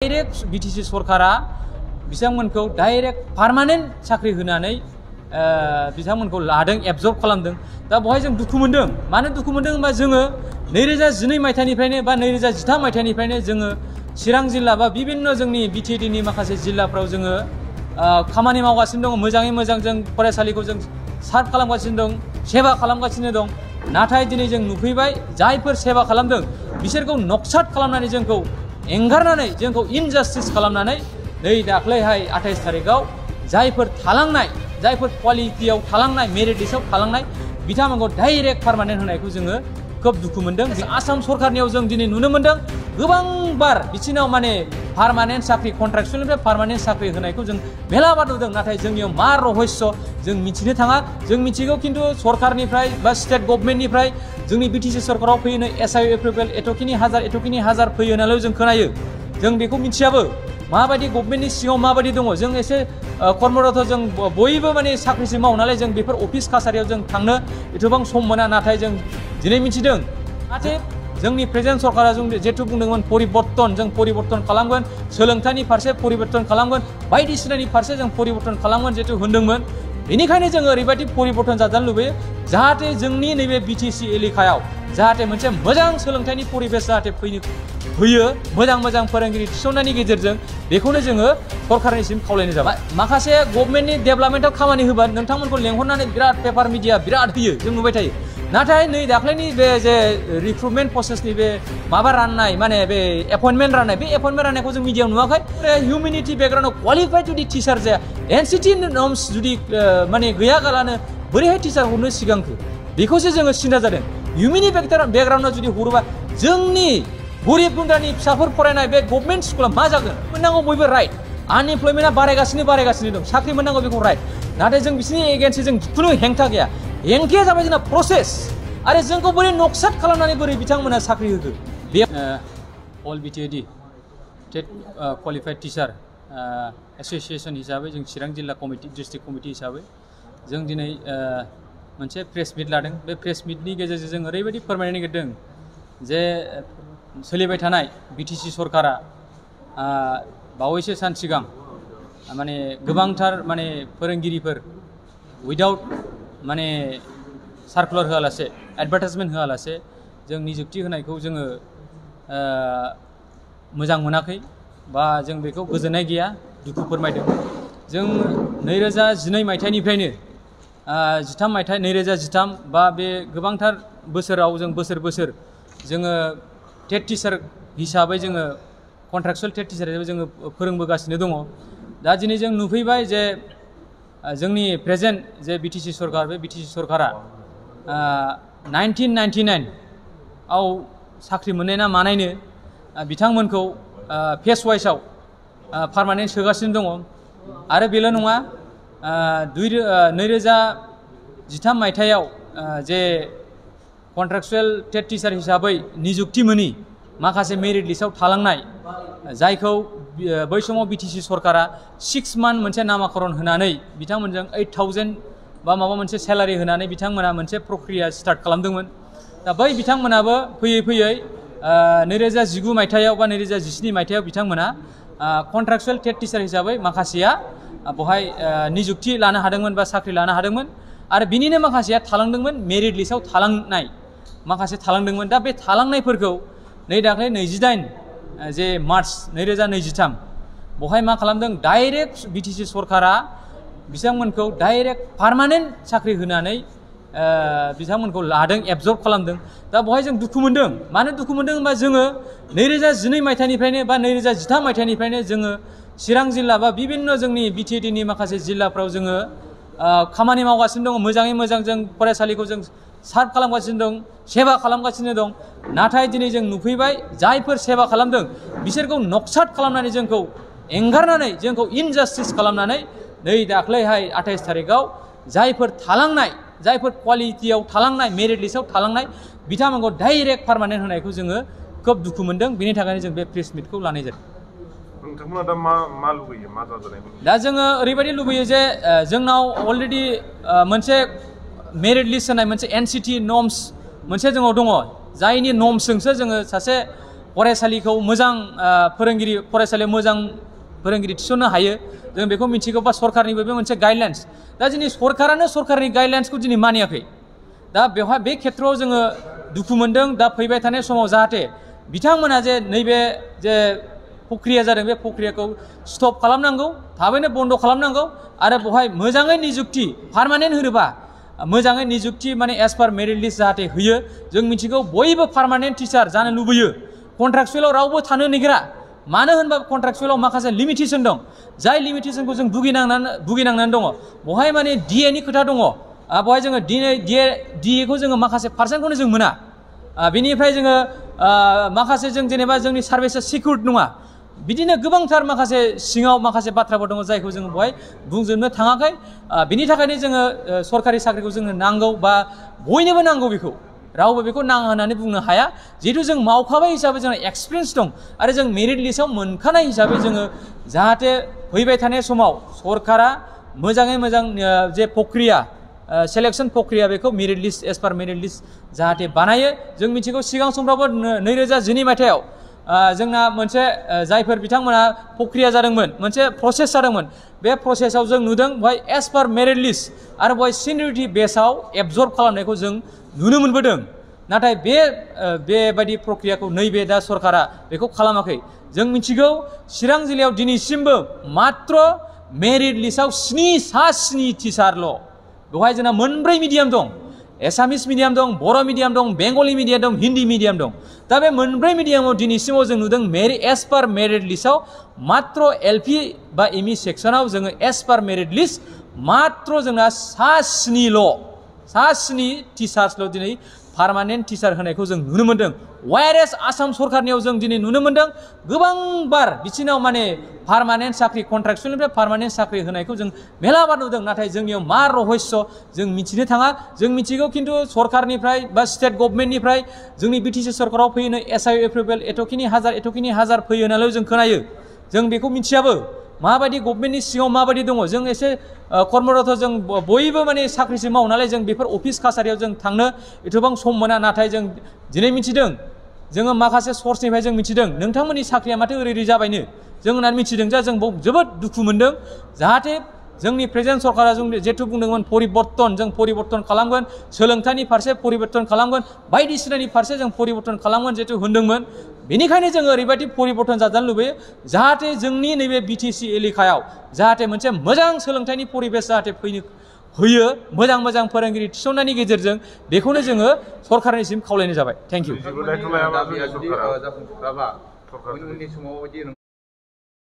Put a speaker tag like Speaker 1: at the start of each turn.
Speaker 1: Direct BTC सरकारा बिथांमोनखौ direct permanent साख्रि होनानै बिथांमोनखौ लादों, एबजर्ब खालामदों। दा बेवहाय जों दुखु मोनदों। मानो दुखु मोनदों होनबा जोङो 2012 मायथाइनिफ्रायनो बा 2013 मायथाइनिफ्रायनो जोङो चिरां जिल्ला बा बिभिन्न जोंनि बिटिएडिनि माखासे जिल्लाफ्राव जोङो खामानि मावगासिनो दङ। मोजाङै मोजां जों फरायसालिखौ जों सार्भ खालामगासिनो दं, सेवा खालामगासिनो दं। नाथाय दिनै जों नुफैबाय जायफोर सेवा खालामदों बिसोरखौ नक्साट खालामनानै जोंखौ एंगारनानै जोंखौ इनजास्टिस खालामनानै नै दाख्लैहाय 28 थारिखआव जायफोर थालांनाय, जायफोर क्वालिटियाव थालांनाय, मेरिट लिस्टआव थालांनाय बिथांमोनखौ डाइरेक्ट पार्मानेंट होनायखौ जोङो खोब दुखु मोनदों। आसाम सरकारनियाव जों दिनै नुनो मोनदों गोबांबार बिसिनाव माने पार्मानेंट साख्रि, कन्ट्राक्चुवेलनिफ्राय पार्मानेंट साख्रि होनायखौ जों मेलाबार नुदों। नाथाय जोंनियाव मा रहस्य जों मिथिनो थाङा। जों मिथिगौ खिन्थु सरकारनिफ्राय बा स्टेट गभर्नमेन्टनिफ्राय जोंनि बिटिसि सरकाराव फैनो एसआइउ एप्रुभेल एथ'खिनि हाजार फैयो होननानै जों खोनायो। जों बेखौ मिथियाबो माबायदि गभर्नमेन्टनि सिङाव माबायदि दङ। जों एसे कर्मरत, जों बयबो माने साख्रिसो मावो नालाय जों बेफोर अफिस कासारियाव जों थांनो एथबां सम मोना। नाथाय जों दिनै मिथिदों जाहाथे जोंनि प्रेजेन्ट सरकारा जों जेथु बुंदोंमोन परिबर्तन, जों परिबर्तन खालामगोन, सोलोंथाइनि फारसे परिबर्तन खालामगोन, बायदिसिनानि फारसे जों परिबर्तन खालामगोन जेथु होनदोंमोन। बेनिखायनो जों ओरैबायदि परिबर्तन जाजानो लुबैयो जाहाथे जोंनि नैबे बिटिसि एलेकायाव जाहाथे मोनसे मोजां सोलोंथाइनि परिबेस जाहाथे फैयो, मोजां फोरोंगिरि थिसननायनि गेजेरजों बेखौनो जोङो सरकारनिसिम खावलायनाय जाबाय। माखासे गभर्नमेन्टनि डेभेलपमेन्टआव खामानि होबा नोंथांमोनखौ लेंहरनानै बिराद पेपार मिडिया बिराद होयो, जों नुबाय थायो। नाथाय नै दाख्लैनि बे जे रिक्रुटमेन्ट प्रसेसनि बे माबा राननाय, माने बे एपइन्टमेन्ट राननाय, बे एपइन्टमेन्ट राननायखौ जों मिडियायाव नुवाखै। हिउमेनिटी बेकग्राउन्डआव क्वालिफाइड जुदि टिचार जाया, एनसिटि नर्म्स जुदि माने गैयागालानो बोरैहाय टिचार हरनो सिगांखो, बेखौसो जोङो सिन्था जादों। हिउमेनिटी बेकग्राउन्डआव जुदि हरोबा जोंनि गरिब गुन्द्रानि फिसाफोर फरायनाय बे गभर्नमेन्ट स्कुला मा जागोन? मोननांगौ बयबो राइट, आनइमप्लयमेन्टआ बारायगासिनो दं, साख्रि मोननांगौ बेखौ राइट। नाथाय जों बिसोरनि एगेन्स्टै जों खुनु हेंथा गैया। हेंथाया जाबाय जोंना प्रसेस, आरो जोंखौ बोरै नक्साट खालामनानै बोरै बिथांमोना साख्रि होखो। बे all BTAD state qualified teacher association हिसाबै जों चिरां जिल्ला कमिटि, डिस्ट्रिक्ट कमिटि हिसाबै जों दिनै मोनसे प्रेस मिट लादों। बे प्रेस मिटनि गेजेरजों जों ओरैबायदि फोरमायनो नागिरदों जे सोलिबाय थानाय बिटिसि सरकारा बावैसो सान सिगां माने गोबांथार माने फोरोंगिरिफोर उइदाउट माने सार्कुलार होआलासे, एडभार्टाइजमेन्ट होआलासे जों निजुक्ति होनायखौ जोङो मोजां मोनाखै बा जों बेखौ गोजोननाय गैया, दुखु फोरमायदों। जों 2012 मायथाइनिफ्रायनो 2013 बा बे गोबांथार बोसोराव जों बोसोर जोङो टेट टिचार हिसाबै जोङो कन्ट्राक्चुवेल टेट टिचार हिसाबै जोङो फोरोंबोगासिनो दङ। दा दिनै जों नुफैबाय जे जोंनि प्रेजेन्ट जे बिटिसि सरकार, बे बिटिसि सरकारा 1999 आव साख्रि मोननाय ना मानायनो बिथांमोनखौ फेस वाइसआव पार्मानेन्ट सोगासिनो दङ। आरो बेल' नङा, 2013 मायथाइयाव जे कन्ट्राक्चुवेल टेट टिचार हिसाबै निजुक्ति मोनि माखासे मेरिट लिस्टआव थालांनाय, जायखौ बै समाव बिटिसि सरकारा 6 मान्थ मोनसे नामाकरन होनानै बिथांमोनजों 8000 बा माबा मोनसे सेलारि होनानै बिथांमोना मोनसे प्रक्रिया स्टार्ट खालामदोंमोन। दा बै बिथांमोनाबो फैयै 2019 मायथाइयाव बा 2017 मायथाइयाव बिथांमोना कन्ट्राक्चुवेल टेट टिचार हिसाबै माखासेया बेवहाय निजुक्ति लानो हादोंमोन बा साख्रि लानो हादोंमोन। आरो बिनिनो माखासेया थालांदोंमोन, मेरिट लिस्टआव थालांनाय माखासे थालांदोंमोन। दा बे थालांनायफोरखौ नै दाख्लै 28 जे मार्च 2023 बेवहाय मा खालामदों, डाइरेक्ट बिटिसि सरकारा बिथांमोनखौ डाइरेक्ट पार्मानेंट साख्रि होनानै बिथांमोनखौ लादों, एबजर्ब खालामदों। दा बेवहाय जों दुखु मोनदों। मानो दुखु मोनदों होनबा जोङो 2012 मायथाइनिफ्रायनो बा 2013 मायथाइनिफ्रायनो जोङो चिरां जिल्ला बा बिभिन्न जोंनि बिटिएडिनि माखासे जिल्लाफ्राव जोङो खामानि मावगासिनो दङ। मोजाङै मोजां जों फरायसालिखौ जों सार्भ खालामगासिनो दं, सेवा खालामगासिनो दं। नाथाय दिनै जों नुफैबाय जायफोर सेवा खालामदों बिसोरखौ नक्साट खालामनानै जोंखौ एंगारनानै जोंखौ इनजास्टिस खालामनानै नै दाख्लैहाय 28 थारिखआव जायफोर थालांनाय, जायफोर क्वालिटियाव थालांनाय, मेरिट लिस्टआव थालांनाय बिथांमोनखौ डाइरेक्ट पार्मानेंट होनायखौ जोङो खोब दुखु मोनदों। बेनि थाखायनो जों बे प्रेस मिटखौ लानाय जादों।
Speaker 2: नोंथांमोना दा मा लुबैयो, मा जाजानाय लुबैयो?
Speaker 1: दा जोङो ओरैबायदि लुबैयो जे जोंनाव अलरेडि मोनसे मेरिट लिस्ट होनाय मोनसे एनसिटि नर्म्स मोनसे जोंनाव दङ, जायनि नर्म्सजोंसो जोङो सासे फरायसालिखौ मोजां फरायसालियाव मोजां फोरोंगिरि थिसननो हायो जों बेखौ मिथिगौ बा सरकारनिबो बे मोनसे गाइडलाइन्स दा दिनै सरकारानो सरकारनि गाइडलाइन्सखौ दिनै मानियाखै दा बेवहाय बे खेथ्रआव जोङो दुखु मोनदों दा फैबाय थानाय समाव जाहाथे बिथांमोना जे नैबे जे प्रक्रिया जादों बे प्रक्रियाखौ स्टप खालामनांगौ थाबैनो बन्द खालामनांगौ आरो बेवहाय मोजाङै निजुक्ति पार्मानेन्ट होनोबा मोजाङै निजुक्ति माने एज पार मेरिट लिस्ट जाहाथे होयो जों मिथिगौ बयबो पार्मानेन्ट टिचार जानो लुबैयो कन्ट्राक्चुएलाव रावबो थानो नागिरा मानो होनबा कन्ट्राक्चुएलाव माखासे लिमिटेसन दं जाय लिमिटेसनखौ जों भुगिनांनानै दङ बेवहाय माने DA नि खोथा दङ बेवहाय जोङो DA खौ जोङो माखासे पार्सेन्टखौनो जों मोना बेनिफ्राय जोङो माखासे जों जेनेबा जोंनि सार्भिसा सिकिउर्ड नङा बिदिनो गोबांथार माखासे सिङाव माखासे बाथ्राफोर दङ जायखौ जोङो बेवहाय बुंजोबनो थाङाखै बिनि थाखायनो जोङो सरकारि साख्रिखौ जोंनो नांगौ बा बयनोबो नांगौ बेखौ रावबो बेखौ नाङा होननानै बुंनो हाया जिहेतु जों मावखाबाय हिसाबै जोंहा एक्सपिरियेन्स दं आरो जों मेरिट लिस्टआव मोनखानाय हिसाबै जोङो जाहाथे फैबाय थानाय समाव सरकारा मोजाङै मोजां जे प्रक्रिया सेलेक्शन प्रक्रिया बेखौ मेरिट लिस्ट एज पार मेरिट लिस्ट जाहाथे बानायो जों मिथिगौ सिगां समफ्रावबो 2012 मायथाइयाव जोंना मोनसे जायफोर बिथांमोना प्रक्रिया जादोंमोन मोनसे प्रसेस जादोंमोन बे प्रसेसआव जों नुदों बेवहाय एज पार मेरिट लिस्ट आरो बेवहाय सिनियरिटि बेसआव एबजर्ब खालामनायखौ जों नुनो मोनबोदों नाथाय बेबायदि प्रक्रियाखौ नैबे दा सरकारा बेखौ खालामाखै जों मिथिगौ चिरां जिल्लायाव दिनैसिमबो मात्र मेरिट लिस्टआव 7 टिचारल' बेवहाय जोंना मोनब्रै मिडियाम दं एसामिस मिडियाम दं बर' मिडियाम दं बेंगलि मिडियाम दं हिन्दी मिडियाम दं दा बे मोनब्रै मिडियामाव दिनैसिमाव जों नुदों एज पार मेरिट लिस्टआव मात्र LP बा ME सेक्सनाव जोङो एज पार मेरिट लिस्ट मात्र जोंना 7 टिचार्सल' दिनै पार्मानेन्ट टिचार होनायखौ जों नुनो मोनदों वायरेस आसाम सरकारनियाव जों दिनै नुनो मोनदों गोबांबार बिसिनाव माने पार्मानेन्ट साख्रि कन्ट्राक्चुएलनिफ्राय पार्मानेन्ट साख्रि होनायखौ जों मेलाबार नुदों नाथाय जोंनियाव मा रहस्य जों मिथिनो थाङा जों मिथिगौ खिन्थु सरकारनिफ्राय बा स्टेट गभर्नमेन्टनिफ्राय जोंनि BTC सरकाराव फैनो SIO एप्रुभेल एथ'खिनि हाजार फैयो होननानै जों खोनायो जों बेखौ मिथियाबो माबायदि गभर्नमेन्टनि सिङाव माबायदि दङ जों एसे कर्मरत जों बयबो माने साख्रिसो मावो नालाय जों बेफोर अफिस कासारियाव जों थांनो एथबां सम मोना नाथाय जों दिनै मिथिदों जोङो माखासे सर्सनिफ्राय जों मिथिदों नोंथांमोननि साख्रिया माथो ओरै जाबायनो जों होननानै मिथिदों जों जोबोद दुखु मोनदों जाहाथे जोंनि प्रेजेन्ट सरकारा जों जेथु बुंदोंमोन परिबर्तन जों परिबर्तन खालामगोन सोलोंथाइनि फारसे परिबर्तन खालामगोन बायदिसिनानि फारसे जों परिबर्तन खालामगोन जेथु होनदोंमोन बेनिखायनो जों ओरैबायदि परिबर्तन जाजानो लुबैयो जाहाथे जोंनि नैबे BTC एलेकायाव जाहाथे मोनसे मोजां सोलोंथाइनि परिबेस जाहाथे होयो मोजां फोरोंगिरि थिसननायनि गेजेरजों बेखौनो जोङो सरकारनिसिम खावलायनाय जाबाय थेंक इउ